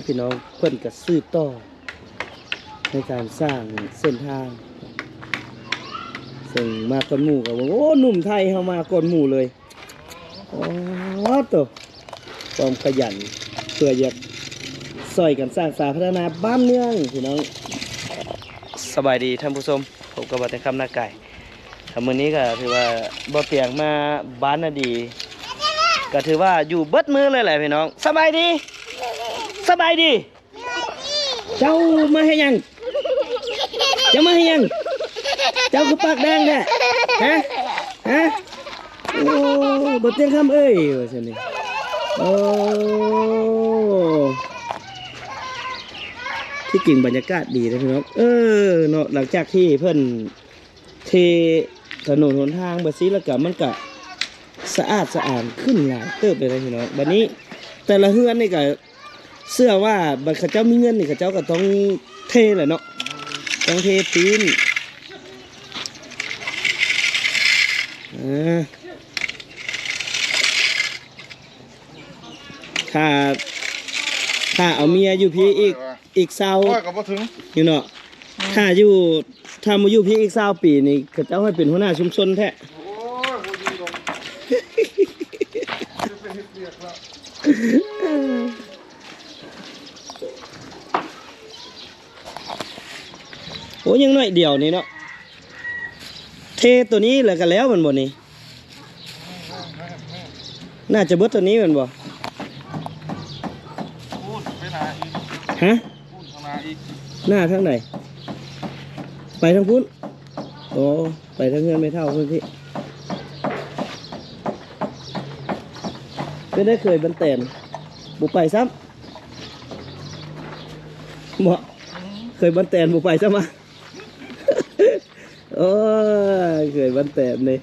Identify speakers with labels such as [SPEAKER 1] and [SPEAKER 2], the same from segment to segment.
[SPEAKER 1] พี่น้องเพิ่นก็สืบต่อในการสร้างเส้นทางซึ่งมาก่อนหมู่ก็ว่าโอ้หนุ่มไทยเฮามาก่อนหมู่เลยโอ้ตัวความขยันเพื่ออยากซอยกันสร้างสาพัฒนาบ้านเมืองพี่น้องสบายดีท่านผู้ชมผมก็บ่ได้คำหน้าไก่มื้อนี้ก็ถือว่าบ่เปียงมาบ้านน่ะดีก็ถือว่าอยู่เบิดมือเลยแหละพี่น้องสบายดีสบายดีเจ้ามาให้ยังเจ้ามาให้ยังเจ้าคือปากแดงแท้ฮะโอ้บ่เตียงคำเอ้ยว่าซั่นนี่โอ้ที่จริงบรรยากาศดีนะพี่น้องเนาะหลังจากที่เพิ่นเทถนนหนทางแบบนี้แล้วก็มันก็สะอาดสะอาดขึ้นหลายเติบเลยนะพี่น้องบัดนี้แต่ละเฮือนนี่ก็เสื้อว่าบัดเขาเจ้ามีเงินนี่เขาเจ้าก็ต้องเทแหละเนาะต้องเทปูนถ้าเอาเมียอยู่พี่อีกเศร้าอยู่เนาะถ้ามาอยู่พี่อีก20 ปีนี่เขาเจ้าให้เป็นหัวหน้าชุมชนแท้โอ้ยังน้อยเดียวนี่เนาะเทตัวนี้แล้วก็แล้วมันบ่นี่น่าจะเบิดตัวนี้มันบ่ฮะหน้าทางไหนไปทางพุ้นโอ้ไปทางเงินไม่เท่าพื้นที่ก็ได้เคยบันเตนบุไปซ้ำบ่เคยบันเตนบุไปซ้ำมาโอ้เคยบันเตนเลย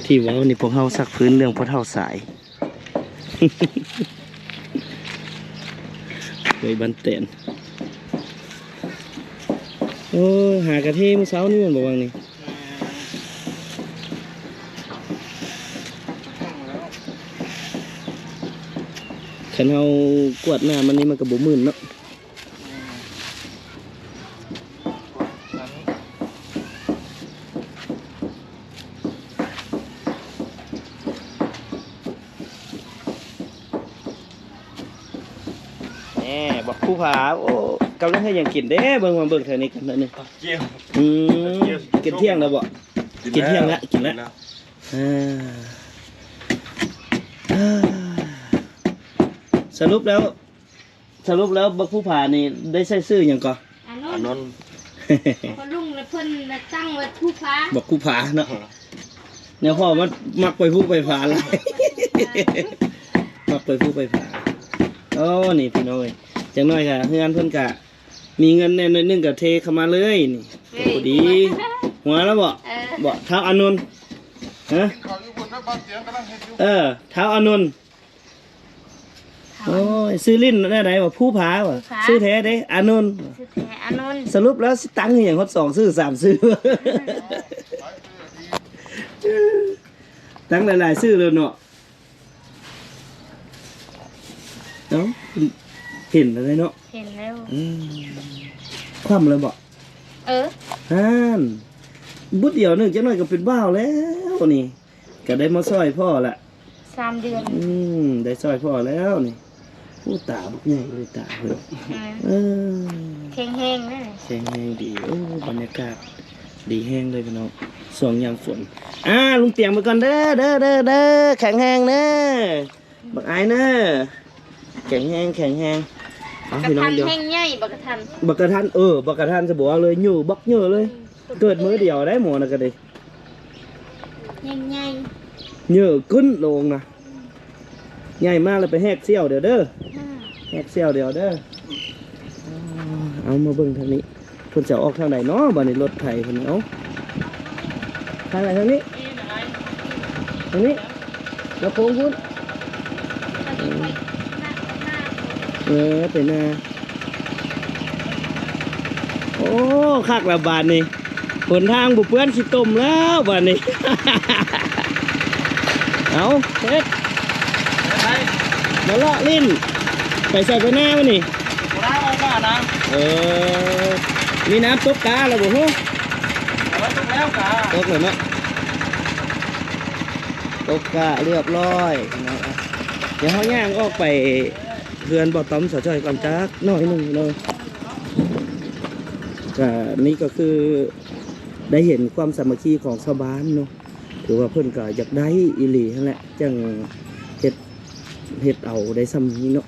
[SPEAKER 1] ที่ว้าวนี่พวกเขาสักพื้นเรื่องพวกเท่าสายเคยบันเตนโอ้หากระเทียมเช้านี่มันบอกว่านี่ขันเอากวดหน้ามันนี่มันกระบุมื่นเนาะบอกผู้ผาโอ้กำลังให้ยังกินเด้เบิ่งมาเบิ่งเท่านี้กันนิดนึงกินเที่ยงแล้วบ่กินเที่ยงแล้วกินแล้วสรุปแล้วบักผู้ผานี่ได้ใช้ชื่ออย่างก่อนอานนท์พอลุงแล้วเพิ่นตั้งไว้ผู้ผาบอกผู้ผาเนาะเนี่ยพ่อมันมักไปผู้ไปผาเลยมักไปผู้ไปผาโอ้นี่พี่น้อยจังน้อยค่ะเฮือนเพิ่นกะมีเงินแน่นนึงกับเทเข้ามาเลยนี่พอดีหัวแล้วบ่เท้าอานนท์ฮะเท้าอานนท์โอ้ยซื้อลิ้นได้ไหนบ่ผู้ผาบ่ซื้อแท้เด้อานนท์สรุปแล้วสิตังค์อย่างฮอด2ซื้อ3ซื้อตังค์หลายๆซื้อเลยเนาะเนาะเห็นอะไรเนาะเห็นแล้วคว่ำเลยบอกบุดเดียวนึงจังหน่อยก็เป็นบ้าวแล้วนี่ก็ได้มาซอยพ่อละ3 เดือนได้ซอยพ่อแล้วนี่ผู้ตาบุกใหญ่เลยตาเลยแข็งแห้งเลยแข็งแห้งดีโอ้บรรยากาศดีแห้งเลยพี่น้องส่องยามฝนลุงเตียงมาก่อนเด้อแข็งแห้งเด้อบักไอ้เด้อแข็งแห้งพี่น้องเดียวแห้งใหญ่บักกระทันบักกระทันจะบอกเลยหนูบักเยอะเลยเกิดมื้อเดียวได้หมดนะกันดิใหญ่เยอะขึ้นลงนะใหญ่มากเลยไปแหกเซี่ยวเดี๋ยวเด้อแหกเซี่ยวเดี๋ยวเด้อเอามาเบิ่งทางนี้เพิ่นจะออกทางไหนเนาะบ้านนี้รถไถเพิ่นเอาทางไหนทางนี้แล้วโค้งพุ่นเป็นโอ้คักละบาทนี่หนทางบุเปื้อนสิต้มแล้วบาทนี่ เอาเฮ็ดมาเลาะลิ้นไปใส่ไปหน้ามันนี่
[SPEAKER 2] น้าเอามานะ
[SPEAKER 1] มีน้ำตกกาแล้วบ่ฮู้
[SPEAKER 2] ตกแล้วกะ
[SPEAKER 1] ตกเลยเนาะตกกาเรียบร้อยนะเดี๋ยวเขาย่างออกไปเพื่อนบ่อต้อมสะจ่อยก่อนจักหน่อยหนึงเนาะก็นี่ก็คือได้เห็นความสามัคคีของชาวบ้านเนาะถือว่าเพิ่นก็อยากได้อีหลีนั่นแหละจังเฮ็ดเอาได้ซ้ำนี้เนาะ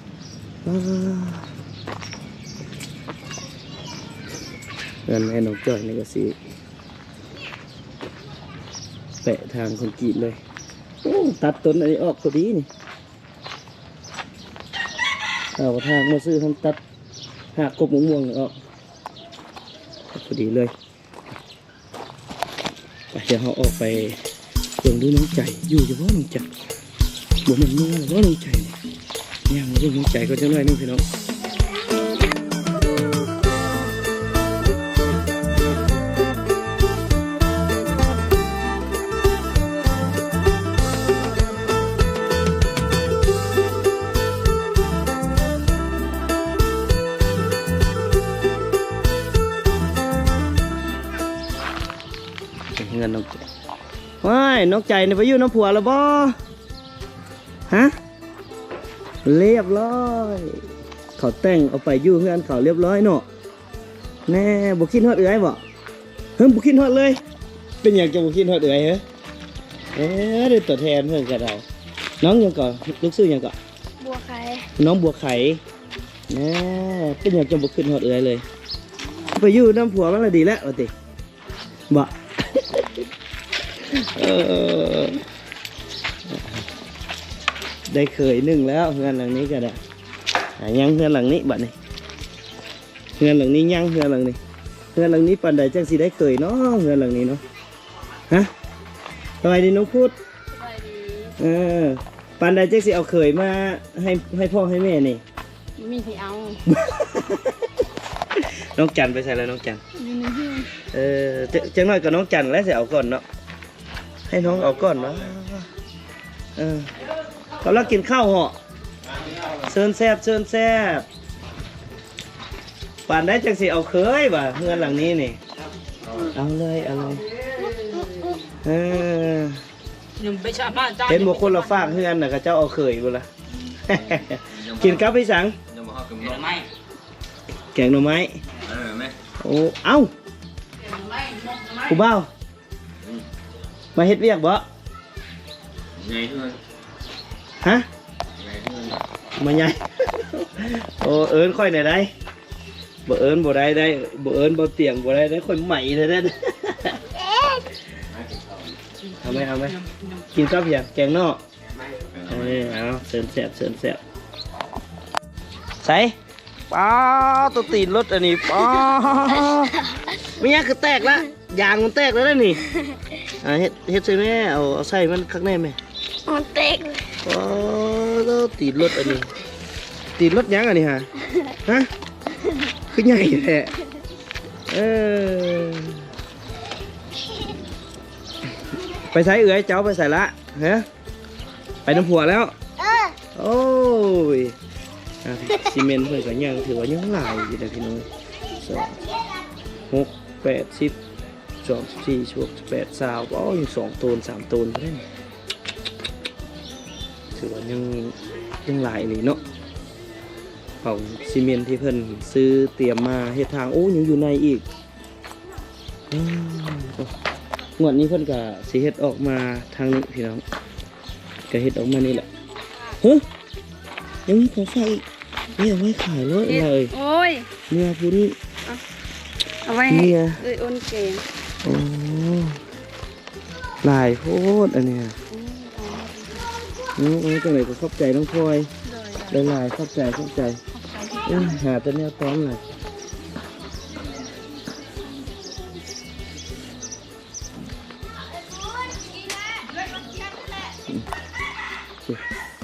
[SPEAKER 1] เงินให้น้องจ้อยนี่ก็สิแปะทางคอนกรีตเลยโอ้ตัดต้นอันนี้ออกพอดีนี่เอาทางมาซื้อทำตัดหากกบม่วงๆนี่ออกพอดีเลยเดี๋ยวเขาออกไปเบิ่งดูน้องใจอยู่เฉพาะน้องใจบ่แม่นนัวหรือว่าน้องใจเนี่ยย่างดูน้องใจก็จะน้อยนึงพี่น้องเงินน้องใจว้ายน้องใจเนี่ยไปอยู่น้ำผัวแล้วบ่ฮะเรียบร้อยเขาแต่งเอาไปอยู่เพื่อนเขาเรียบร้อยเนาะแน่บุคิดฮอดเอื้อยบ่เฮ้ยบุคิดฮอดเลยเป็นอย่างจะบุคิดฮอดเอื้อยเหรอได้ตัวแทนเพื่อนกับเราน้องยังก่อนลูกซื้อยังก่อน
[SPEAKER 3] บัวไข่
[SPEAKER 1] น้องบัวไข่แน่เป็นอย่างจะบุคิดฮอดเอื้อยเลยไปอยู่น้ำผัวมันละดีแล้วว่าติบ่ ได้เคยหนึ่งแล้วเฮือนหลังนี้ก็ได้ยังเฮือนหลังนี้บัดนี้เฮือนหลังนี้ยังเฮือนหลังนี้เฮือนหลังนี้ปันใดจังสิได้เคยเนาะเฮือนหลังนี้เนาะฮะสบายดีน้องพูด
[SPEAKER 3] สบายดี
[SPEAKER 1] ปันใดจังสิเอาเคยมาให้พ่อให้แม่นี่
[SPEAKER 3] มีที่เอา
[SPEAKER 1] น้องจันไปใส่แล้วน้องจัน
[SPEAKER 3] อยู่ในหิ้ว
[SPEAKER 1] จังน้อยกับน้องจันแล้วสิเอาก่อนเนาะให้น้องเอาก่อนเนาะเขาลักกินข้าวเหาะเชิญแซบเชิญแซบป่านได้จังสิเอาเคยบ่เฮือนหลังนี้นี่เอาเลย
[SPEAKER 2] ยังไปชาบ้านจ้า
[SPEAKER 1] เห็นบุคคลละฝากเฮือนน่ะก็เจ้าเอาเคยบ่ล่ะ กินกับพี่สัง
[SPEAKER 2] ยังบอกกับน้องไม้
[SPEAKER 1] แกงหน่อไม้โอ้เอ้าผู้บ่าวมาเฮ็ดเวียกบ่
[SPEAKER 2] ใหญ่ด้วย
[SPEAKER 1] ฮะมาใหญ่ โอ้เอิญค่อยไหนได้บ่เอิญบ่ได้ได้บ่เอิญบ่เตียงบ่ได้ได้ค่อยใหม่เลยได้ เอาไหมกินข้าวเพียงแกงนอกเอาเสิร์ฟแซ่บใส่ป้าตัวตีนรถอันนี้ป้าไม่ยากคือแตกละยางมันแตกแล้วนี่เฮ็ดใส่แม่เอาใส่มันข้างในไหม
[SPEAKER 3] มันเต็กเลย
[SPEAKER 1] อ๋อแล้วตีนรถอันนี้ตีนรถยังอันนี้ฮะคือใหญ่แท้ไปใส่เอ๋ยเจ้าไปใส่ละฮะไปน้ำผัวแล้วโอ้ยซีเมนต์เพื่อนก็ยังถือว่ายังหลายอยู่นะพี่น้อง2 6 8 10 2 4 6 8 20อ๋อยัง2 ตูน 3 ตูนเท่านั้นถือว่ายังหลายเลยเนาะเผาซีเมนต์ที่เพิ่นซื้อเตรียมมาเฮ็ดทางโอ้ยังอยู่ในอีกงวดนี้เพิ่นก็สิเฮ็ดออกมาทางนี้พี่น้องก็เฮ็ดออกมานี่แหละเฮ้ยยังมีของฝากอีกนี่เอาไว้ขายรถอะไร
[SPEAKER 3] โอ้ย
[SPEAKER 1] เนี่ยพุ่น
[SPEAKER 3] เอาไว้
[SPEAKER 1] เนี่
[SPEAKER 3] ให้
[SPEAKER 1] ย
[SPEAKER 3] เลยอ้นเก่ง
[SPEAKER 1] โอ้หลายโพดอันเนี้ยจังไหนก็ขอบใจน้องพลอยหลายๆขอบใจหาแต่แนวต้อมเลย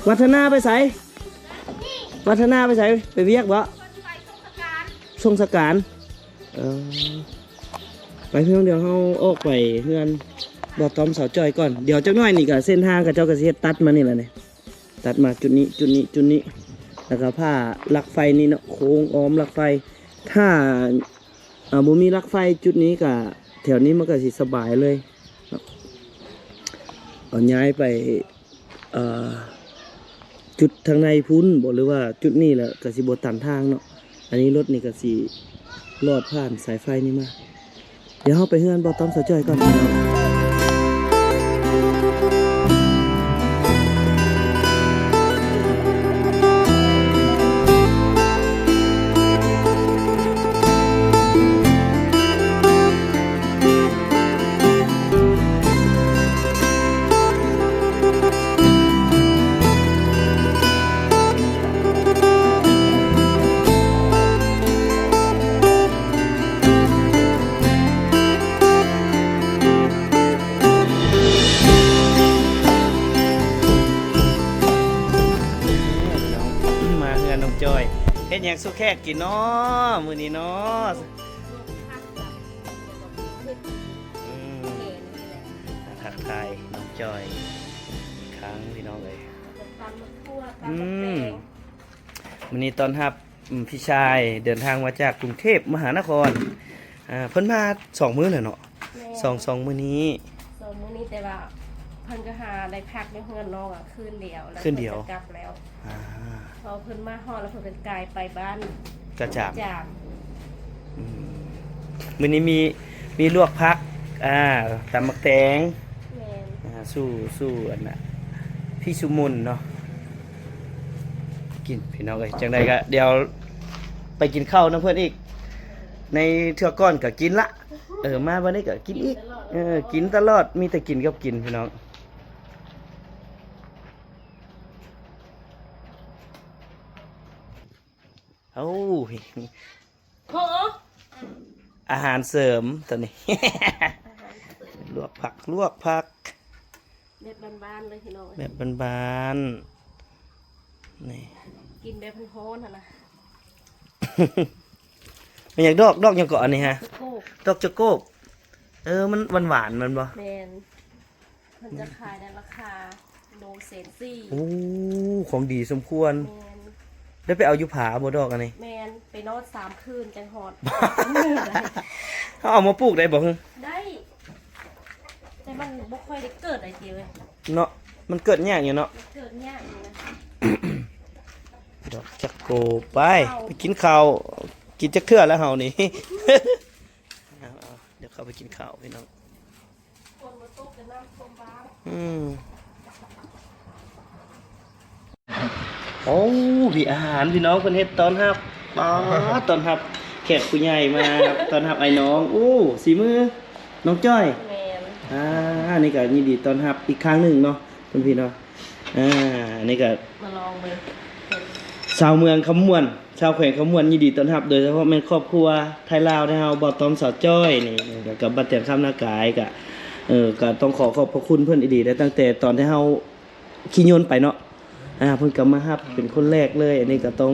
[SPEAKER 1] วัฒนาไปใส่วัฒนาไปใส่ไปเวียกบ่ทรงสการไปเพื่อนเดี๋ยวเขาออกไปเพื่อน บ่ต้อมสาวจอยก่อนเดี๋ยวจักหน่อยนี่ก็เส้นทางกับเจ้าก็สิเฮ็ดตัดมานี่แหละนี่ตัดมาจุดนี้จุดนี้จุดนี้แล้วก็ผ้าลักไฟนี่เนาะโค้งอ้อมลักไฟถ้าบ่มีลักไฟจุดนี้ก็แถวนี้มันก็สิสบายเลยเนาะเอาย้ายไปจุดทางในพุ้นบ่หรือว่าจุดนี้แหละก็สิบ่ตันทางเนาะอันนี้รถนี่ก็สิลอดผ่านสายไฟนี่มาเดี๋ยวเฮาไปเฮือนบ่ต้อมสาวจอยก่อนพี่น้องมาเฮือนน้องจอยเฮ็ดหยังสุแขกกินเนาะมื้อนี้เนาะทักทายน้องจอยอีกครั้งพี่น้องเอ้ยมื้อนี้ตอนรับพี่ชายเดินทางมาจากกรุงเทพมหานครเพิ่นมา2มื้อแล้วเนาะสองมื้อนี้
[SPEAKER 3] 2 มื้อนี้แต่ว่าเพิ่นก็หาได้พักในเฮือนน้องคืนเดียวแล้ว
[SPEAKER 1] คืนเดียว
[SPEAKER 3] กลับแล้วพอเพิ่นมาฮอดแล้วเพิ่นก็กลายไปบ้าน
[SPEAKER 1] กระจาบ
[SPEAKER 3] จาก
[SPEAKER 1] มื้อนี้มีลวกผักตำมักแตง
[SPEAKER 3] แม่น
[SPEAKER 1] สู้อันน่ะพี่สุมนเนาะกินพี่น้องเอ้ยจังใดก็เดี๋ยวไปกินข้าวน้ำเพื่อนอีกในเทื่อก้อนก็กินละมาวันนี้ก็กินอีกกินตลอดมีแต่กินกับกินพี่น้องโอ้ย
[SPEAKER 3] โอ้
[SPEAKER 1] อาหารเสริมตัวนี้ ลวกผัก
[SPEAKER 3] แบบบ้านๆเลยพี่น้อง
[SPEAKER 1] แบบบ้านๆนี่
[SPEAKER 3] กินแบบโหนๆหั่นน่ะ
[SPEAKER 1] มันอยากดอกยังเกาะอันนี้ฮะ
[SPEAKER 3] โอ้
[SPEAKER 1] ดอกจะโกบมันหวานมันบ่
[SPEAKER 3] แม่นเพิ่นจะขายในราคาโลเซนซี่
[SPEAKER 1] โอ้ของดีสมควร
[SPEAKER 3] แม่น
[SPEAKER 1] ได้ไปเอาอยู่ผาบ่ดอกอันนี้
[SPEAKER 3] แม่นไปนอน3 คืนจังฮอด
[SPEAKER 1] เขาเอามาปลูกได้บ่ฮึ
[SPEAKER 3] ได้ แต่มันบ่ค่อยได้เกิดอะไรทีเลย
[SPEAKER 1] เนาะมันเกิดยากอยู่เนาะ
[SPEAKER 3] เกิดยากอยู่นะ
[SPEAKER 1] ดอกจักโกบไปกินข้าวกินจักเทื่อแล้วเฮานี่ เอาเดี๋ยวเข้าไปกินข้าวพี่น้อง
[SPEAKER 3] คนมาตกจะน้ำท่วมบ้าน
[SPEAKER 1] โอ้พี่อาหารพี่น้องเพิ่นเฮ็ดตอนรับตอนรับแขกผู้ใหญ่มาตอนรับไอ้น้องสีมือน้องจ้อย
[SPEAKER 3] แม่น
[SPEAKER 1] นี่ก็ยินดีต้อนรับอีกครั้งหนึ่งเนาะคุณพี่เนาะนี่ก็
[SPEAKER 3] มาลองเลย
[SPEAKER 1] ชาวเมืองคำม่วนชาวแขวงคำม่วนยินดีต้อนรับโดยเฉพาะแม่นครอบครัวไทยลาวได้เฮาบ่ต้อมสาวจ้อยนี่กับบัดแตงคำนากายก็ก็ต้องขอบพระคุณเพิ่นอีดีได้ตั้งแต่ตอนที่เฮาขี่ยนต์ไปเนาะเพิ่นก็มารับเป็นคนแรกเลยอันนี้ก็ต้อง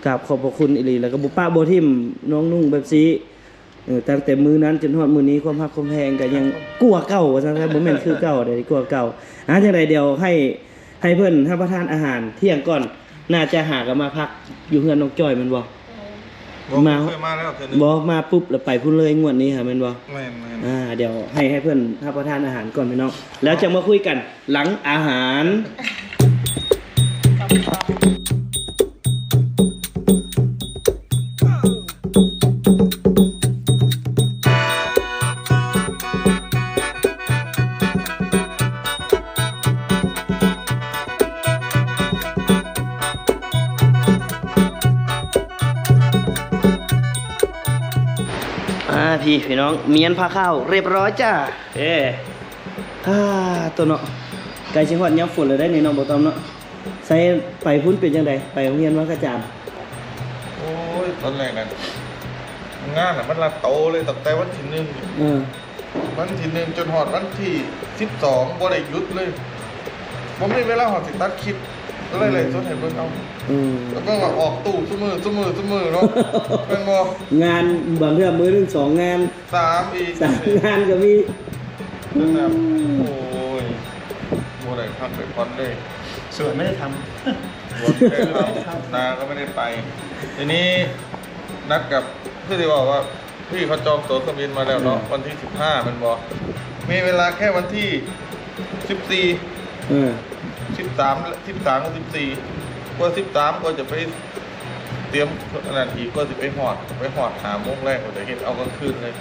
[SPEAKER 1] กราบขอบพระคุณอีหลีแล้วก็บ่ป้าบ่ทิ่มน้องนุ่งแบบนี้ตั้งแต่มื้อนั้นจนฮอดมื้อนี้ความฮักความแพงก็ยังกลัวเก่าว่าซั่นซะบ่แม่นคือเก่าได้กลัวเก่าจังไดเดี๋ยวให้เพิ่นรับประทานอาหารเที่ยงก่อนน่าจะหากันมาพักอยู่เฮือนน้องจ้อยแม่นบ่
[SPEAKER 4] มาเคยมาแล้วเทื่อนึง
[SPEAKER 1] บ่มาปุ๊บแล้วไปพุ่นเลยงวดนี้ค่ะแม่นบ่
[SPEAKER 4] แม่น
[SPEAKER 1] เดี๋ยวให้เพิ่นรับประทานอาหารก่อนพี่น้องแล้วจะมาคุยกันหลังอาหาร พี่น้องเมียนพาข้าวเรียบร้อยจ้าตัวเนาะไก่ชิงหอดย้ำฝนเลยได้นี่น้องบ่ต้อมเนาะใส่ไปพุ่นเป็นจังไดไปโรงเรียนวัดกระจาม
[SPEAKER 4] โอ้ยตอนแรกงานมันละโตเลยตั้งแต่วันที่1วันที่1จนฮอดวันที่12บ่ได้หยุดเลยบ่มีเวลาฮอดสิตัดคลิปก็เลยสดให้เบิ่งเอาแล้วก็ออกตู้ซุมื้อเนาะเป็นบ่
[SPEAKER 1] งานบางเทื่อมื้อนึง2 งาน
[SPEAKER 4] 3อีก
[SPEAKER 1] 3 งานก็มี
[SPEAKER 4] เรื่องน้ำโอ้ยโมได้พักไปพอนเลย
[SPEAKER 1] ส่วนไม่ได้ท
[SPEAKER 4] สวนไม่ได้ทำนาก็ไม่ได้ไป ทีนี้นัดกับพี่ที่บอกว่าพี่เขาจองตั๋วเครื่องบินมาแล้วเนาะวันที่15มันบอกมีเวลาแค่วันที่14 13กับ14ก็13ก็จะไปเตรียมนั่นอีกก็จะไปหอดหาโมงแรกก็จะเห็นเอากลางคืนเลย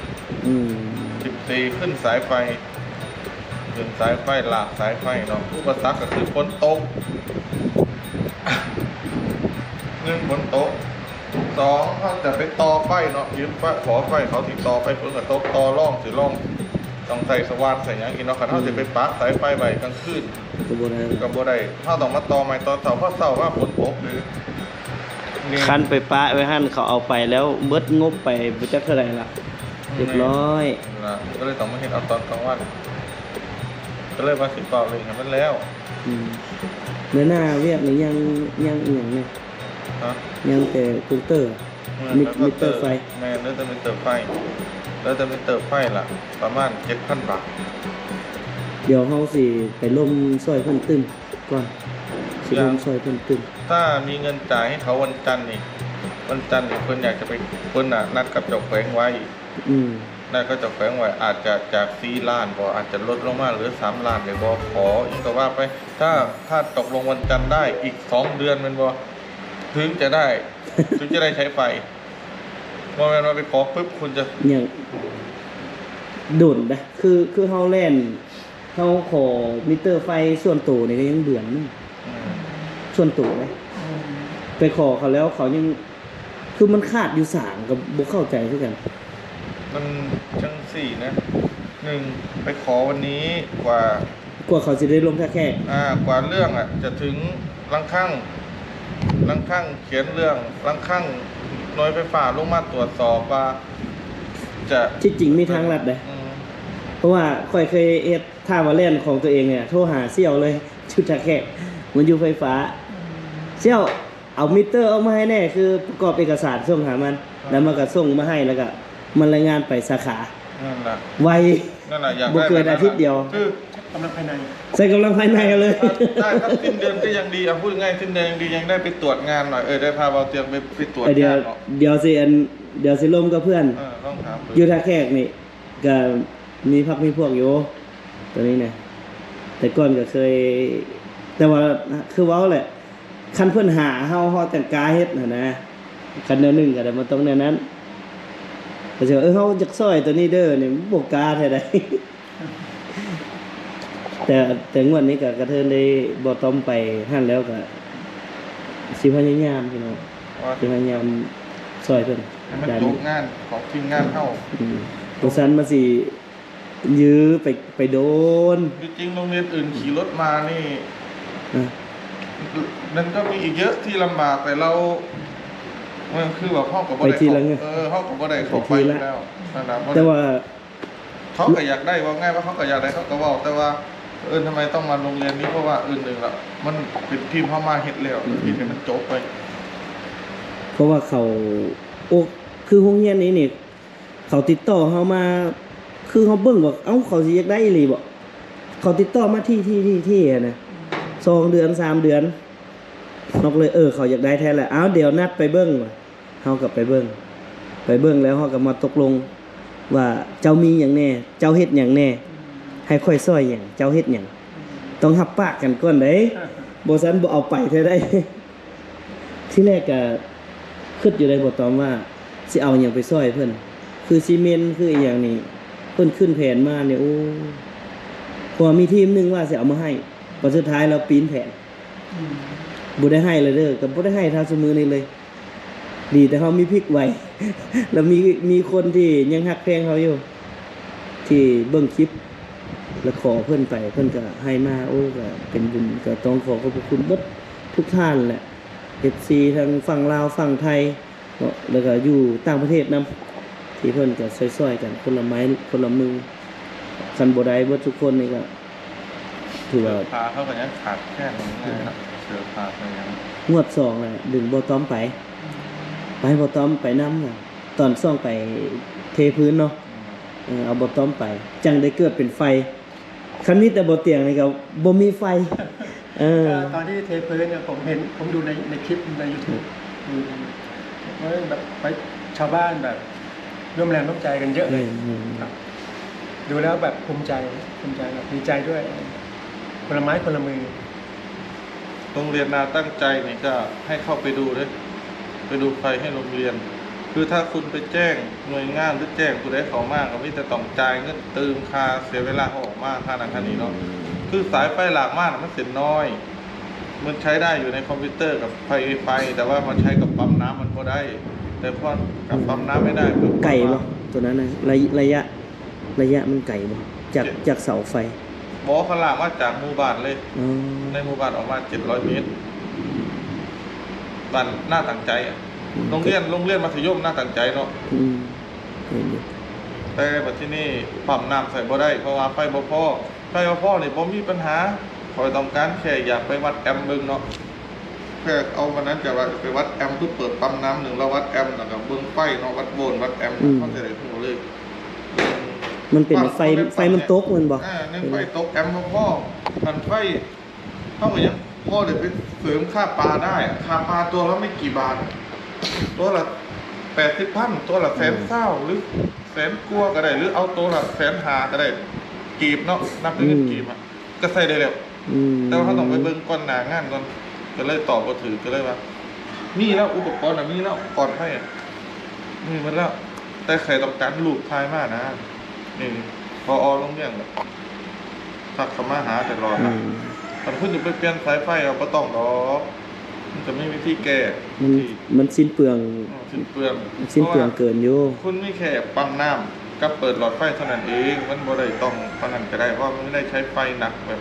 [SPEAKER 4] 14ขึ้นสายไฟลากสายไฟเนาะอุปสรรคก็คือฝนตก 1ฝนตก2เขาจะไปต่อไฟเนาะยืมไฟขอไฟเขาติดต่อไปฝนก็ตกต่อร่องสิร่องต้องใส่สว่านใส่หยังอีกเนาะคันเขาจะไปปักสายไฟไว้กลางคืน
[SPEAKER 1] ำกระบวนการ
[SPEAKER 4] ก็บ่ได้เขาต้องมาต่อใหม่ตอนเช้าเพราะเช้าว่าฝนตกหรือนี่
[SPEAKER 1] คันไปปะไว้หั่นเขาเอาไปแล้วเบิดงบไปบ่จักเท่าไหร่ล่ะเรียบร้อย
[SPEAKER 4] นะก็เลยต้องมาเห็นเอาตอนกลางวันก็เลยมาสิเป่าเลยให้มันแล้ว
[SPEAKER 1] เนื้อหน้าเวียกนี่ยังอีหยังเนี่ย
[SPEAKER 4] ฮะ
[SPEAKER 1] ยังแต่คูเตอร์มิเตอร์ไฟ
[SPEAKER 4] แม่เนื้อแต่มิเตอร์ไฟแล้วแต่มิเตอร์ไฟล่ะประมาณ 7,000 บาท
[SPEAKER 1] เดี๋ยวเฮาสิไปล่มซอยเพิ่นตึ้มก่อนสิล่มซอยเพิ่นตึ้ม
[SPEAKER 4] ถ้ามีเงินจ่ายให้เขาวันจันทร์นี่เพิ่นอยากจะไปเพิ่นน่ะนัดกับเจ้าแขวงไว้ นั่นก็จะแฝงไว้อาจจะจาก4 ล้านบ่อาจจะลดลงมาเหลือ3 ล้านเลยบ่ขออีกก็ว่าไป ถ้าตกลงวันจันทร์ได้อีก2 เดือนแมันบ่ถึงจะได้ ถึงจะได้ใช้ไฟบ่แม่นว่าไปขอปึ๊บคุณจะ
[SPEAKER 1] อย่างโดนนะคือเฮาแล่นเฮาขอมิเตอร์ไฟส่วนตัวนี่ก็ยังเดือนนึง
[SPEAKER 4] อืม
[SPEAKER 1] ส่วนตัวนะไปขอเขาแล้วเขายังคือมันขาดอยู่3ก็บ่เข้าใจคือกัน
[SPEAKER 4] มันจังสี่นะ1ไปขอวันนี้กว่า
[SPEAKER 1] เขาสิได้ลงแค่
[SPEAKER 4] กว่าเรื่องจะถึงลังคั่งเขียนเรื่องลังคั่งหน่วยไฟฟ้าลงมาตรวจสอบว่าจะ
[SPEAKER 1] ที่จริงมีทางลัดเด้
[SPEAKER 4] อืม
[SPEAKER 1] เพราะว่าค่อยเคยเอ็ดท่าว่าแล่นของตัวเองเนี่ยโทรหาเสี่ยวเลย ชุดแค่มันอยู่ไฟฟ้าเสี่ยวเอามิเตอร์เอามาให้แน่คือประกอบเอกสารส่งหามันแล้วมันก็ส่งมาให้แล้วก็มันรายงานไปสาขา
[SPEAKER 4] นั่นแหละ
[SPEAKER 1] ไว
[SPEAKER 4] อยาก
[SPEAKER 1] บ่
[SPEAKER 4] ได้
[SPEAKER 1] เกินอาทิตย์เดียว
[SPEAKER 4] คือ
[SPEAKER 2] กำลังภายใน
[SPEAKER 1] ใส่กำลังภายในเอาเลย
[SPEAKER 4] ได้ครับสิ้นเดือนก็ยังดีพูดง่ายสิ้นเดือนยังดียังได้ไปตรวจงานหน่อยได้พาเบาเตียงไปตรวจ
[SPEAKER 1] เดี๋ยว
[SPEAKER 4] งานเนาะ
[SPEAKER 1] เดี๋ยวสิล่มกับเพื่อน
[SPEAKER 4] ต้องถาม
[SPEAKER 1] อยู่ท่าแขกนี่ก็มีพักมีพวกอยู่ตัวนี้นะแต่ก่อนก็เคย แต่ว่าคือเว้าแหละคันเพิ่นหาเฮาแต่งกายเฮ็ดน่ะนะคันแนวหนึงก็ได้มันต้องแนวนั้นก็สิว่าเฮาจักซอยตัวนี้เด้อนี่บ่กล้าแท้ใด แต่งวดนี้ก็กระเทินได้บ่ต้อมไปหั่นแล้วก็สิพยายามพี่น้อง
[SPEAKER 4] ว่า
[SPEAKER 1] สิพยายามซอยเพิ่น
[SPEAKER 4] ให้มัน
[SPEAKER 1] ได้
[SPEAKER 4] จบงานของทีมงานเข้า
[SPEAKER 1] บ่ซันมาสิยื้อไปโดน
[SPEAKER 4] จริงๆโรงเรียนอื่นขี่รถมานี่
[SPEAKER 1] อ่ะ
[SPEAKER 4] มันก็มีอีกเยอะที่ลำบากแต่เราคือแบบห้องกับบ่
[SPEAKER 1] ไป
[SPEAKER 4] ได้
[SPEAKER 1] ทีละไง
[SPEAKER 4] ห้องกับบ่ได้เข้าไปอยู่แล้วนั่นน่ะ
[SPEAKER 1] แต่ว่า
[SPEAKER 4] เขาก็อยากได้ว่าง่ายว่าเขาก็อยากได้เขาก็บอกแต่ว่าทำไมต้องมาโรงเรียนนี้เพราะว่าหนึ่งละมันเป็นทีมเข้ามาเฮ็ดแล้วทีมให้มันจบไป
[SPEAKER 1] เพราะว่าเขาโอ้คือโรงเรียนนี้นี่เขาติดต่อเฮามาคือเขาเบิ่งว่าเอ้าเขาสิอยากได้อีหลีบ่เขาติดต่อมาที่อะนะ2 เดือน 3 เดือนนกเลยเขาอยากได้แท้แหละเอ้าเดี๋ยวนัดไปเบิ่งว่ะเฮาก็ไปเบิ่งแล้วเฮาก็มาตกลงว่าเจ้ามีหยังแน่เจ้าเฮ็ดหยังแน่ให้ค่อยซอยหยังเจ้าเฮ็ดหยังต้องรับปากกันก่อนเด้บ่ซันบ่เอาไปแท้ได้ ที่แรกก็คิดอยู่ในบ่ตอมว่าสิเอาหยังไปซอยเพิ่นคือซีเมนต์คืออีหยังนี่เพิ่นขึ้นแผนมาเนี่ยโอ้พอมีทีมหนึงว่าสิเอามาให้พอสุดท้ายเราปีนแผนบ่ได้ให้เลยเด้อก็บ่ได้ให้เท่าซุมื้อนี้เลย ดีแต่เฮามีพริกไว้ แล้วมีคนที่ยังฮักแพงเขาอยู่ ที่เบิ่งคลิป แล้วขอเพิ่นไปเพิ่นก็ให้มาโอ้ก็เป็นบุญก็ต้องขอขอบคุณเบิดทุกท่านแหละ FC ทั้งฝั่งลาวฝั่งไทยเนาะแล้วก็อยู่ต่างประเทศนํที่เพิ่นก็ซอยๆกันคนละไม้คนละมือคันบ่ได้เบิดทุกคนนี่ก็ถือว่า
[SPEAKER 4] พาเขาก็ยังขาดแค่นี้เลยนะเสือพาไปยัง
[SPEAKER 1] งวด2น่ะดึงบ่ต้อมไปบ่ต้อมไปนำน่ะตอนซ่องไปเทพื้นเนาะเอาบ่ต้อมไปจังได้เกิดเป็นไฟ คันมีแต่บ่เตียงนี่ก็บ่มีไฟ
[SPEAKER 5] ตอนที่เทพื้นเนี่ยผมดูในคลิปใน YouTube ว่าแบบไปชาวบ้านแบบร่วมแรงร่วมใจกันเยอะเลยครับดูแล้วแบบภูมิใจแบบดีใจด้วยคนละไม้คนละมือ
[SPEAKER 4] โรงเรียนนาตั้งใจนี่ก็ให้เข้าไปดูด้วยไปดูไฟให้โรงเรียน คือถ้าคุณไปแจ้งหน่วยงานหรือแจ้งผู้ใดเขามากก็ไม่แต่ต้องจ่ายเงินเติมค่าเสียเวลาเขาออกมาค่านั้นค่านี้เนาะคือสายไฟหลากมากมันเสียน้อยมันใช้ได้อยู่ในคอมพิวเตอร์กับไฟแต่ว่ามันใช้กับปั๊มน้ำมันก็ได้ แต่พอกับปั๊มน้ำไม่ได้
[SPEAKER 1] ไก่บ่ตัวนั้นนะระยะมันไก่บ่จากเสาไฟ
[SPEAKER 4] บอกเขาลากมาจากหมู่บ้านเลยในหมู่บ้านออกมา700 เมตรบ้านหน้าต่างใจอ่ะโรงเรียนมัธยมหน้าต่างใจเนาะแต่แบบที่นี่ปั๊มน้ำใส่บ่ได้เพราะว่าไฟบ่พอนี่บ่มีปัญหาคอยต้องการแค่อยากไปวัดแอมป์เบิ่งเนาะแค่เอาวันนั้นจะว่าไปวัดแอมป์เพื่อเปิดปั๊มน้ำหนึ่งแล้ววัดแอมป์แล้วก็เบิ่งไฟเนาะวัดโวลต์วัดแอมป์เขาจะได้รู้เลย
[SPEAKER 1] มันเป็นไฟมันตกมันบ่
[SPEAKER 4] เนี่ยไฟตกแอมป์พ่อมันไฟเท่ากับยังพ่อเดี๋ยวไปเสริมค่าปลาได้ค่าปลาตัวละไม่กี่บาทตัวละ80,000ตัวละ100,000หรือ100,000กว่าก็ได้หรือเอาตัวละ150,000ก็ได้กีบเนาะนับเป็นเงินกีบอ่ะก็ใส่ได้แล้วแต่ว่าเขาต้องไปเบิ่งก่อนหน้างานก่อนก็เลยตอบบ่ถือก็เลยว่ามีแล้วอุปกรณ์มีแล้วก่อนให้มีมันแล้วแต่ใครต้องการรูปถ่ายมานะนี่พอโรงเรียนแบบทักเข้ามาหาแต่รอนะถ้าคุณจะไปเปลี่ยนสายไฟเอาบ่ต้องดอกมันจะไม่มีวิธีแก้
[SPEAKER 1] มันสิ้นเปลืองเกินอยู่
[SPEAKER 4] คุณไม่แค่ปั๊มน้ำกับเปิดหลอดไฟเท่านั้นเองมันบ่ได้ต้องเท่านั้นก็ได้เพราะมันไม่ได้ใช้ไฟหนักแบบ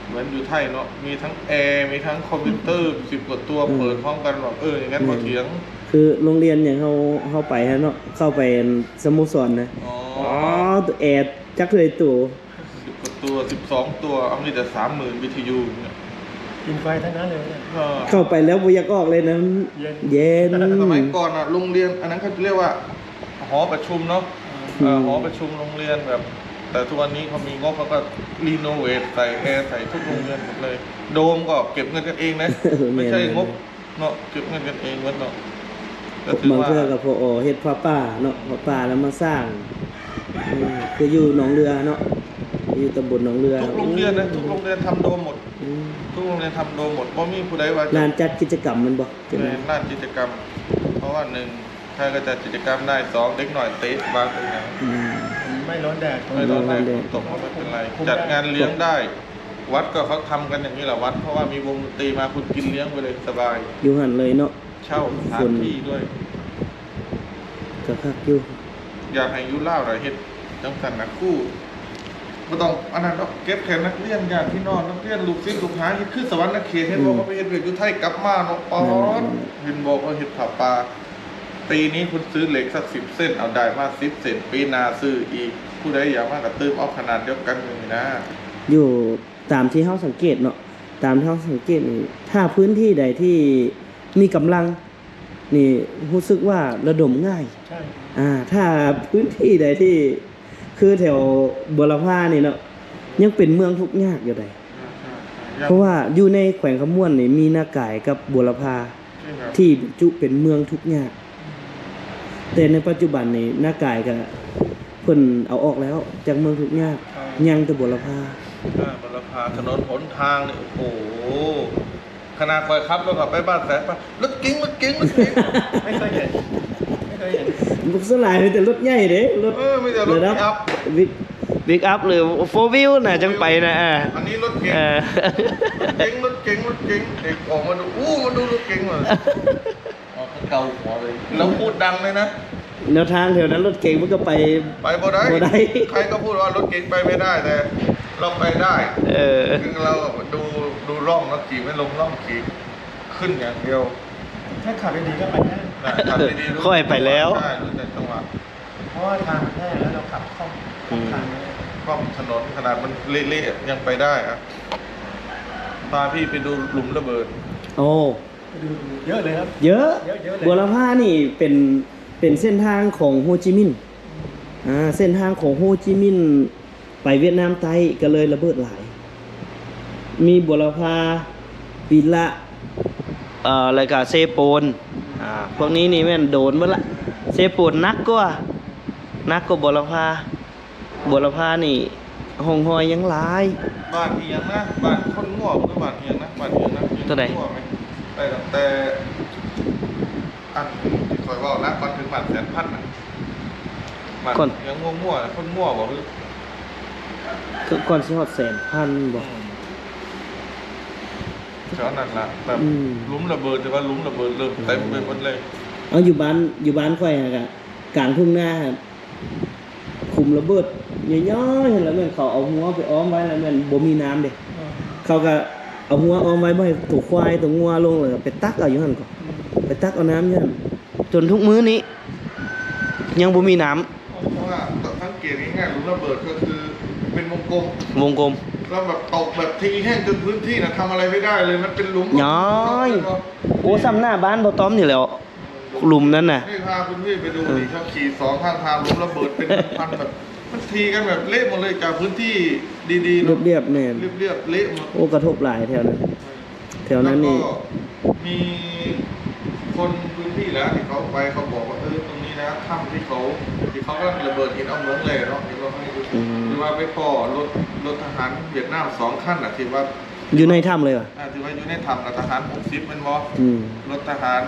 [SPEAKER 4] เหมือนอยู่ไทยเนาะมีทั้งแอร์มีทั้งคอมพิวเตอร์10 กว่าตัวเปิดพร้อมกันแบบอย่างนั้นบ่เถียง
[SPEAKER 1] คือโรงเรียนอย่างเฮาไปฮะเนาะเข้าไปสโมสรนะตัวแอร์จักเลยตัว
[SPEAKER 4] 10 กว่าตัว12 ตัวเอามีแต่ 30,000 BTU เนี่ย
[SPEAKER 5] กินไฟทั้งนั้นเลย
[SPEAKER 1] เข้าไปแล้วบ่อยากออกเลยนะเย็น
[SPEAKER 4] สมัยก่อนอ่ะโรงเรียนอันนั้นเขาเรียกว่าหอประชุมเนาะหอประชุมโรงเรียนแบบแต่ทุกวันนี้เขามีงบเขาก็รีโนเวทใส่แอร์ใส่ทุกโรงเรียนหมดเลยโดมก็เก็บเงินกันเองนะไม่ใช่งบเนาะเก็บเงินกันเองวัดเนาะ
[SPEAKER 1] ก็ถือว่าเพื่อกับพอเฮ็ดผ้าป่าเนาะผ้าป่าแล้วมาสร้างคืออยู่หนองเรือเนาะอยู่ตำบลหนองเรือ
[SPEAKER 4] ทุกโรงเรียนนะทุกโรงเรียนทำโดมหมดทุกโรงเรียนทำโดมหมดบ่มีผู้ใดว่า
[SPEAKER 1] ลานจัดกิจกรรมมันบ่
[SPEAKER 4] ลานกิจกรรมเพราะว่า1ถ้าก็จัดกิจกรรมได้2เด็กหน่อยเตะบางเป็นอย่าง
[SPEAKER 5] ไม่ร้อนแดด
[SPEAKER 4] ตกไม่เป็นไรจัดงานเลี้ยงได้วัดก็เขาทำกันอย่างนี้แหละวัดเพราะว่ามีวงดนตรีมาคุณกินเลี้ยงไปเลยสบาย
[SPEAKER 1] อยู่หันเลยเนาะ
[SPEAKER 4] เช่าสถานที่ด้วย
[SPEAKER 1] ก็คักอยู่
[SPEAKER 4] อยากให้ยุเล่าหน่อยเฮ็ดจังซั่นนะคู่บ่ต้องอันนั้นดอกเก็บแค่นักเรียนญาติพี่น้องนักเรียนลูกศิษย์ลูกหาเฮ็ดคือสวรรค์เขตเฮ็ดบ่เขาไปเฮ็ดเวียกอยู่ไทยกลับมาเนาะปอนเห็นบอกว่าเฮ็ดผ้าป่าปีนี้คุณซื้อเหล็กสัก10 เส้นเอาได้มา10 เส้นปีหน้าซื้ออีกผู้ใดอยากมาก็เติมเอาขนาดเดียวกันนี่นะ
[SPEAKER 1] อยู่ตามที่เฮาสังเกตเนาะตามที่เฮาสังเกตนี่ถ้าพื้นที่ใดที่มีกำลังนี่รู้สึกว่าระดมง่าย
[SPEAKER 5] ใช่
[SPEAKER 1] ถ้าพื้นที่ใดที่คือแถวบัวลำพานี่เนาะยังเป็นเมืองทุกข์ยากอยู่ใดเพราะว่าอยู่ในแขวงขมวนนี่มีนากายกับบัวลำพาที่บรรจุเป็นเมืองทุกข์ยากแต่ในปัจจุบันนี่นากายก็เพิ่นเอาออกแล้วจากเมืองทุกข์ยากยังแต่บัวลำพา
[SPEAKER 4] บัวลำพาถนนหนทางนี่โอ้โหขนาดคอยขับรถกลับไปบ้านแสนป่ะรถกิ้ง
[SPEAKER 5] ไม่เคยเห็น
[SPEAKER 1] บุกสลายมีแต่รถใหญ่เด้รถ
[SPEAKER 4] ไม่แต่รถอัพ
[SPEAKER 1] บิ๊กอัพหรือ4 วิวน่ะจังไปนะ
[SPEAKER 4] อันนี้รถเก๋งรถเก๋งเด็กออกมาดูมาดูรถเก๋งเลยเกาหัวเลยแล้วพูดดังเลยนะ
[SPEAKER 1] แนวทางแถวนั้นรถเก๋งมันก็ไป
[SPEAKER 4] บ่ได้ใครก็พูดว่ารถเก๋งไปไม่ได้แต่เราไปได้คือเราดูร่องรถขี่ไม่ลงร่องขี่ขึ้นอย่างเดียว
[SPEAKER 5] ถ้าขับดีๆก็ไปได้
[SPEAKER 4] ขับดีๆ
[SPEAKER 1] ค่อยไปแล้ว
[SPEAKER 4] ใช่รู้แต่จังหวะ
[SPEAKER 5] เพราะว่าทางแค่แล้วเราขับคล่องทาง
[SPEAKER 4] คล่องถนนขนาดมันเละๆยังไปได้อะพาพี่ไปดูหลุมระเบิด
[SPEAKER 1] โอ้
[SPEAKER 5] ดูเยอะเลยครับ
[SPEAKER 1] เยอะบัวลำพานี่เป็นเส้นทางของโฮจิมินห์เส้นทางของโฮจิมินห์ ไปเวียดนามใต้ก็เลยระเบิดหลาย มีบุรพาปีละอะไรก็เซโปนพวกนี้นี่แม่นโดนหมดละเซโปนนักกว่าบุรพานี่หงหอยยังหลาย
[SPEAKER 4] บ้านเอียงนะบ้านคนง่วงหรือบ้านเอียงนะบ้านเอียงนะ
[SPEAKER 1] เท่าใด
[SPEAKER 4] ง่วงไหมไปตั้งแต่อันที่คอยเว่านะก่อนถึงบ้านแสนพันนะบ้านเอียงง่วงๆคนง่วงบอกคือ
[SPEAKER 1] คือก่อนสิฮอด100,000บ่
[SPEAKER 4] แถวนั้นล่ะแบบ
[SPEAKER 1] อืม
[SPEAKER 4] หลุมระเบิดแต่ว่าหลุมระเบิดเริ่มเต็มไปหมดเลย
[SPEAKER 1] เอาอยู่บ้านข่อยอะกลางทุ่งนาคุมระเบิดย่อยๆแล้วแม่นเขาเอาหัวไปอ้อมไว้แล้วแม่นบ่มีน้ำเด้เขาก็เอาหัวอ้อมไว้บ่ให้ตัวควายตัวงัวลงเลยไปตักเอาอยู่หั่นก่อนไปตักเอาน้ำอยู่หั่นจนทุกมื้อนี้ ยังบ่มีน้ำ
[SPEAKER 4] เพราะว่าสังเกตง่ายๆหลุมระเบิดก็คือเป็นวงกลม
[SPEAKER 1] วงกลม
[SPEAKER 4] แล้วแบบตกแบบทีแห้งจนพื้นที่นะทำอะไรไม่ได้เลยมันเป็นหลุม
[SPEAKER 1] ย้อยโอ้ซ้ำหน้าบ้านบ่ต้อมนี่แหล้วหลุมนั้นน่ะ
[SPEAKER 4] นี่พาคุณพี่ไปดูดิชอบขี่สองข้างทางหลุมระเบิดเป็นพันแบบมันทีกันแบบเละหมดเลยจากพื้นที่ดีๆ
[SPEAKER 1] เรียบๆแม่น
[SPEAKER 4] เรียบๆเละหมด
[SPEAKER 1] โอ้กระทบหลายแถวนั้นนี่
[SPEAKER 4] แล้วก็มีคนพื้นที่แล้วที่เขาไปเขาบอกว่าตรงนี้นะถ้ำที่เขาก็ระเบิดหินเอาเหมืองเลยเนาะที่เราให้ดูที่ว่าไปพ่อรถทหารเวียดนาม2 ขั้นที่ว่า
[SPEAKER 1] อยู่ในถ้ำเลยว่ะ
[SPEAKER 4] ที่ว่าอยู่ในถ้ำกับทหาร60เป็นบ่
[SPEAKER 1] อืม
[SPEAKER 4] รถทหาร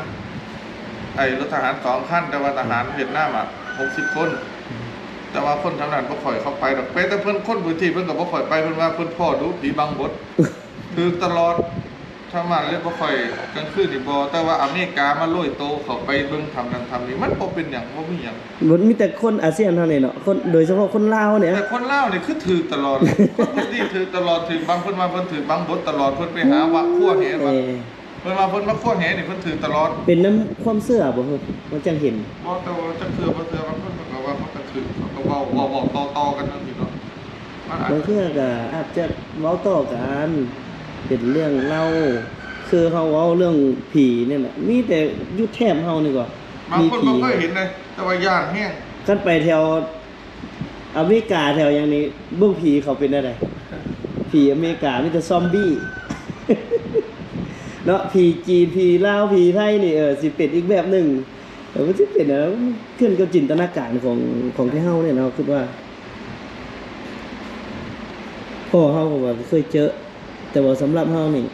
[SPEAKER 4] 2 ขั้นแต่ว่าทหารเวียดนาม60 คน แต่ว่าคนทำนั้นบ่ค่อยเข้าไปดอกแต่เพิ่นคนพื้นที่เพิ่นก็บ่ค่อยไปเพิ่นว่าเพิ่นพ่อดูผีบังบด คือตลอดถ้ามาเลยบ่ค่อยกลางคืนนี่บ่แต่ว่าอเมริกามาโรยโตเข้าไปเบิ่งทำนั้นทำนี้มันบ่เป็นหยังบ่มีหยัง
[SPEAKER 1] มันมีแต่คนอาเซียนเท่านี้เนาะคนโดยเฉพาะคนลาวเนี่ย
[SPEAKER 4] แต่คนลาวนี่คือถือตลอด คนพื้นที่ถือตลอดถือบางเพิ่นมาเพิ่นถือบังบดตลอดเพิ่นไปหาว่าคั่วแหว่าเพิ่นมาเพิ่นมาคั่วแหนี่เพิ่นถือตลอด
[SPEAKER 1] เป็นน้ำความเชื่อบ่ครับมันจังเห็น
[SPEAKER 4] บ่แต่ว่าจักเทื่อบางเทื่อบางคนก็ว่าเขาก็ถือเขาก็เว้าบอกต่อๆกันจังซี่เนาะมันอาจ
[SPEAKER 1] บางเทื่อก็อาจจะเว้าต่อกันเป็นเรื่องเล่าคือเขาเว้าเรื่องผีเนี่ยแหละมีแต่อยู่แถบเฮานี่ก็
[SPEAKER 4] บางคนบ่เคยเห็นเลยแต่ว่าย่านแห้ง
[SPEAKER 1] กันไปแถวอเมริกาแถวอย่างนี้เบิ่งผีเขาเป็นอะไรผีอเมริกามีแต่ซอมบี้ เนาะผีจีนผีลาวผีไทยนี่สิเป็นอีกแบบหนึงมันสิเป็นอะไรขึ้นกับจินตนาการของที่เฮาเนี่ยเนาะคิดว่าพ่อเฮาก็ว่าเคยเจอแต่ว่าสำหรับเฮานี่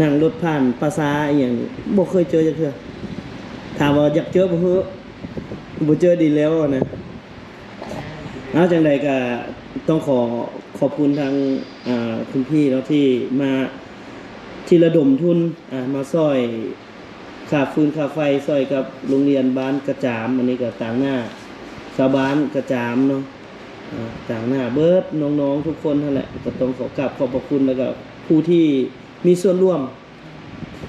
[SPEAKER 1] นั่งรถผ่านภาษาอีหยังนี่บ่เคยเจอจักเทื่อถามว่าอยากเจอบ่ฮู้บ่เจอดีแล้วนะเอาจังใดก็ต้องขอบคุณทางคุณพี่เนาะที่ระดมทุนมาช่วยค่าฟืนค่าไฟช่วยกับโรงเรียนบ้านกระจามอันนี้ก็ต่างหน้าชาวบ้านกระจามเนาะต่างหน้าเบิดน้องๆทุกคนนั่นแหละก็ต้องขอกราบขอบพระคุณแล้วก็ผู้ที่มีส่วนร่วม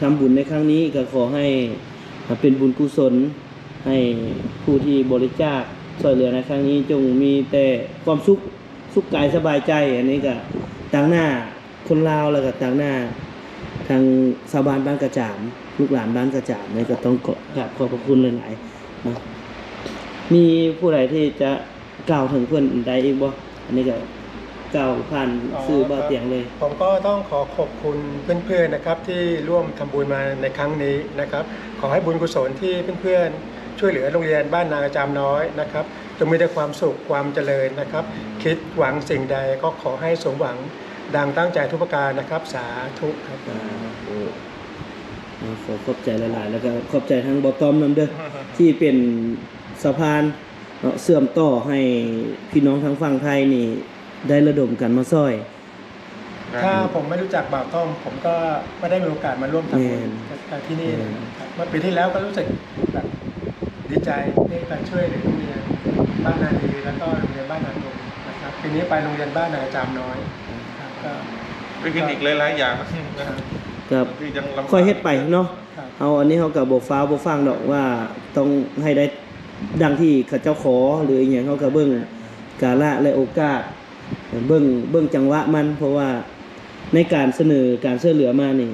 [SPEAKER 1] ทำบุญในครั้งนี้ก็ขอให้เป็นบุญกุศลให้ผู้ที่บริจาคช่วยเหลือในครั้งนี้จงมีแต่ความสุขกายสบายใจอันนี้ก็ต่างหน้าคนลาวแล้วก็ต่างหน้าทางชาวบ้านบ้านกระจามลูกหลานบ้านกระจามนี่ก็ต้องกราบขอบพระคุณหลายๆนะมีผู้ใดที่จะกล่าวถึงเพื่อนใดอีกบ่อันนี้ก็กล่าวผ่านสื่อบ่เตียงเลย
[SPEAKER 5] ผมก็ต้องขอบคุณเพื่อนๆนะครับที่ร่วมทำบุญมาในครั้งนี้นะครับขอให้บุญกุศลที่เพื่อนๆช่วยเหลือโรงเรียนบ้านนากระจามน้อยนะครับจงมีแต่ความสุขความเจริญนะครับคิดหวังสิ่งใดก็ขอให้สมหวังดังตั้งใจทุกประการนะครับสาธุครับ
[SPEAKER 1] ขอขอบใจหลายๆแล้วก็ขอบใจทางบอตอมนำเด้อ ที่เป็นสะพานเสื่อมต่อให้พี่น้องทางฝั่งไทยนี่ได้ระดมกันมาช่วย
[SPEAKER 5] ถ้าผมไม่รู้จักบ่าวต้อมผมก็ไม่ได้มีโอกาสมาร่วมทำบุญที่นี่นะครับเมื่อปีที่แล้วก็รู้สึกแบบดีใจที่การช่วยเหลือโรงเรียนบ้านนาดีแล้วก็โรงเรียนบ้านนาดงนะครับปีนี้ไปโรงเรียนบ้านนาจามน้อยครับก็
[SPEAKER 4] เป็นอีกหลายๆอย่างนะครับ
[SPEAKER 1] ครับ
[SPEAKER 4] ที่ยังลำบาก
[SPEAKER 1] ค่อยเฮ็ดไปเนาะ
[SPEAKER 5] ครับ
[SPEAKER 1] เอาอันนี้เฮาก็บ่ฟ้าวบ่ฟังดอกว่าต้องให้ได้ดังที่เขาเจ้าขอหรืออีหยังเฮาก็เบิ่งกาลและโอกาสเบิ่งจังหวะมันเพราะว่าในการเสนอการช่วยเหลือมานี่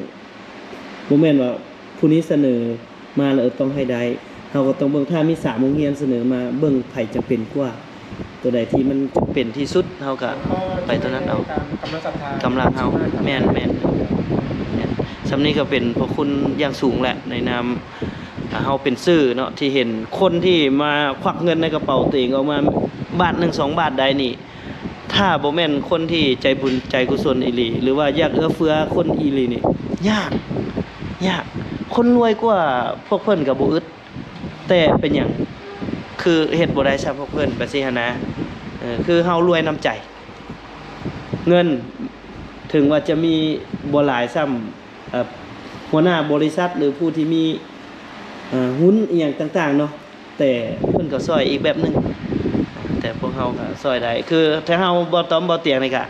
[SPEAKER 1] บ่แม่นว่าผู้นี้เสนอมาแล้วต้องให้ได้เฮาก็ต้องเบิ่งถ้ามี3โรงเรียนเสนอมาเบิ่งไผจะเป็นกว่า ตัวใดที่มันจำเป็นที่สุดเฮาก็ไปตัวนั้นเอา
[SPEAKER 5] ตามกำลังศรัทธาก
[SPEAKER 1] ำลังเฮาแม่นสำนี้ก็เป็นพระคุณอย่างสูงแหละในนามเฮาเป็นซื่อเนาะที่เห็นคนที่มาควักเงินในกระเป๋าตัวเองออกมาบาท1 2 บาทใดนี่ถ้าบ่แม่นคนที่ใจบุญใจกุศลอีหลีหรือว่าอยากเอื้อเฟื้อคนอีหลีนี่ยากคนรวยกว่าพวกเพิ่นก็บ่อึดแต่เป็นหยังคือเฮ็ดบ่ได้ซะพวกเพิ่นไปสิหั่นนะคือเฮารวยน้ำใจเงินถึงว่าจะมีบ่หลายซ้ำหัวหน้าบริษัทหรือผู้ที่มีหุ้นอีหยังต่างๆเนาะแต่เพิ่นก็ซอยอีกแบบหนึงแต่พวกเฮาก็ซอยได้คือถ้าเฮาบ่ต้อมบ่เตียงนี่ก็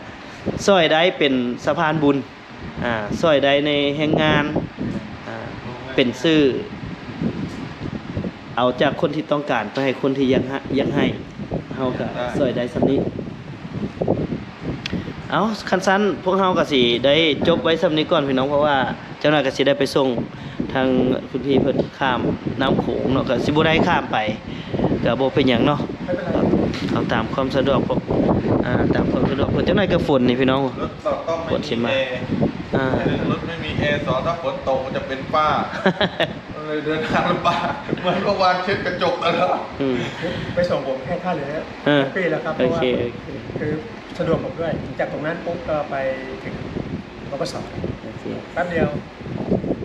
[SPEAKER 1] ซอยได้เป็นสะพานบุญซอยได้ในแห่งงานเป็นชื่อเอาจากคนที่ต้องการไปให้คนที่อยากให้เฮาก็ซอยได้ส่ำนี้เอาคันสั้นพวกเฮาก็สิได้จบไว้ส่ำนี้ก่อนพี่น้องเพราะว่าเจ้าหน้าก็สิได้ไปส่งทางคุณพี่เพิ่นข้ามน้ำโขงเนาะก็สิบ่ได้ข้ามไปก็บ่เป็นหยังเนาะ
[SPEAKER 5] ไม่เป็นไร
[SPEAKER 1] เอาตามความสะดวกพวกตามความสะดวกเพิ่นเจ้าหน้าก็ฝนนี่พี่น้อง
[SPEAKER 4] รถต้องไม่มีแอร์รถไม่มีแอร์สอนถ้าฝนตกมันจะเป็นฝ้าเลยเดินทางลำบากเหมือนเมื่อวานเช็ดกระจกแล้ว
[SPEAKER 5] ไปส่งผมแค่ท่าเรือ
[SPEAKER 1] เออ
[SPEAKER 5] ปีแล้วครับเพ
[SPEAKER 1] โอ
[SPEAKER 5] ราะว่า
[SPEAKER 1] เค
[SPEAKER 5] คือสะดวกผมด้วยจากตรงนั้นปุ๊บก็ไปถึงบกส
[SPEAKER 1] โอเค
[SPEAKER 5] แป๊บเดียว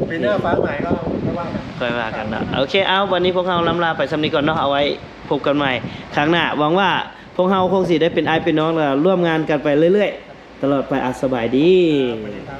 [SPEAKER 5] ปีหน้าฟ้าใหม่ก็ไม่ว่ากัน
[SPEAKER 1] ค่อยว่ากันเนาะโอเคเอาวันนี้พวกเราล้ำลาไปสำนี้ก่อนเนาะเอาไว้พบกันใหม่ครั้งหน้าหวังว่าพวกเราคงสิได้เป็นไอเป็นน้องแล้วร่วมงานกันไปเรื่อยๆตลอดไปสบายดี
[SPEAKER 5] สวัสดีครับ